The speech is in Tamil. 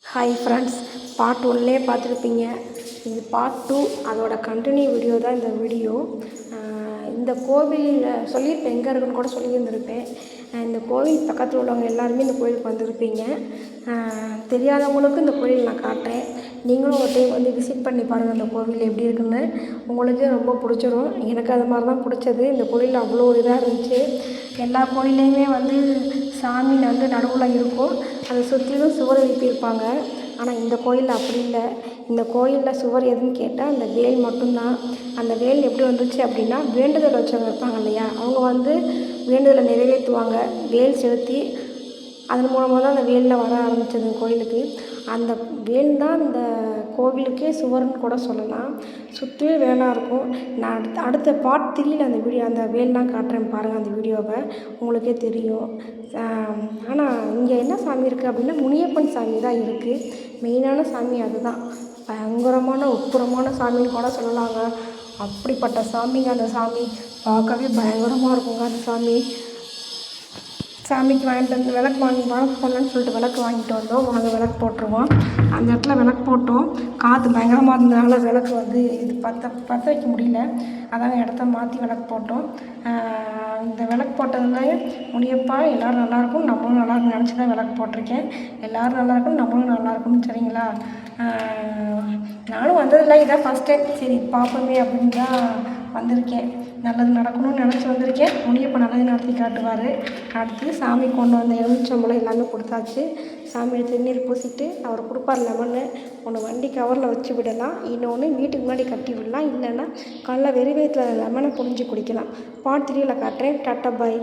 ஹாய் ஃப்ரெண்ட்ஸ், பார்ட் ஒன்லேயே பார்த்துருப்பீங்க. இது பார்ட் 2 அதோட கண்டினியூ வீடியோ தான் இந்த வீடியோ. இந்த கோவில் சொல்லியிருப்பேன், எங்கே இருக்குன்னு கூட சொல்லியிருந்திருப்பேன். இந்த கோவில் பக்கத்தில் உள்ளவங்க எல்லாருமே இந்த கோவிலுக்கு வந்திருப்பீங்க. தெரியாதவங்களுக்கும் இந்த கோவில் நான் காட்டுறேன். நீங்களும் ஒரு டைம் வந்து விசிட் பண்ணி பாருங்கள். இந்த கோவில் எப்படி இருக்குன்னு உங்களுக்கே ரொம்ப பிடிச்சிரும். எனக்கு அது மாதிரி தான் பிடிச்சது. இந்த கோவில் அவ்வளோ இதாக இருந்துச்சு. எல்லா கோயில்லையுமே வந்து சாமி வந்து நடுவில் இருக்கும், அதை சுற்றிலும் சுவர் எழுப்பியிருப்பாங்க. ஆனால் இந்த கோயிலில் அப்படி இல்லை. இந்த கோயிலில் சுவர் எதுன்னு கேட்டால் அந்த வேல் மட்டும்தான். அந்த வேல் எப்படி வந்துச்சு அப்படின்னா, வேண்டுதல் வச்சவங்க இருப்பாங்க இல்லையா, அவங்க வந்து வேண்டுதலை நிறைவேற்றுவாங்க. வேல் செலுத்தி அதன் மூலமாக தான் அந்த வேலில் வர ஆரம்பித்தது கோயிலுக்கு. அந்த வேல் தான் இந்த கோவிலுக்கே சுவர்னு கூட சொல்லலாம். சுற்றியும் வேலாக இருக்கும். நான் அடுத்த பார்ட் 3ல் அந்த வேல்லாம் காட்டுறேன் பாருங்கள். அந்த வீடியோவை உங்களுக்கே தெரியும். ஆனால் இங்கே என்ன சாமி இருக்குது அப்படின்னா, முனியப்பன் சாமி தான் இருக்குது. மெயினான சாமி அதுதான். பயங்கரமான உட்புறமான சாமின்னு கூட சொல்லலாங்க. அப்படிப்பட்ட சாமிங்க அந்த சாமி. பார்க்கவே பயங்கரமாக இருக்குங்க அந்த சாமி. சாமிக்கு வாங்கிட்டு வந்து விளக்கு போடலான்னு சொல்லிட்டு விளக்கு வாங்கிட்டு வந்தோம். விளக்கு போட்டுருவோம். அந்த இடத்துல விளக்கு போட்டோம். காற்று பயங்கரமாக இருந்ததுனால விளக்கு வந்து இது பற்ற வைக்க முடியல. அதாங்க இடத்த மாற்றி விளக்கு போட்டோம். இந்த விளக்கு போட்டதுனால முனியப்பா எல்லோரும் நல்லாயிருக்கும், நம்மளும் நல்லாயிருக்குன்னு நினச்சி தான் விளக்கு போட்டிருக்கேன். எல்லோரும் நல்லாயிருக்கும், நம்மளும் நல்லாயிருக்கும்னு. சரிங்களா? நானும் வந்ததில்லை, இதான் ஃபஸ்ட் டைம். சரி பார்ப்போமே அப்படின்னு தான் வந்திருக்கேன். நல்லது நடக்கணும்னு நினச்சி வந்திருக்கேன். முனியப்பா நல்லது நடத்தி காட்டுவார். அடுத்து சாமி கொண்டு வந்த எலுமிச்சம்பழம் எல்லாமே கொடுத்தாச்சு. சாமியை திருநீர் பூசிட்டு அவர் கொடுப்பார் லெமன்னு. ஒன்று வண்டி கவரில் வச்சு விடலாம், இன்னொன்று வீட்டுக்கு முன்னாடி கட்டி விடலாம், இல்லைன்னா காலைல வெறும் வயிற்றில் லெமனை புழிஞ்சு குடிக்கலாம். பார்ட் 3ல் காட்டுறேன். டாட்டா பாய்.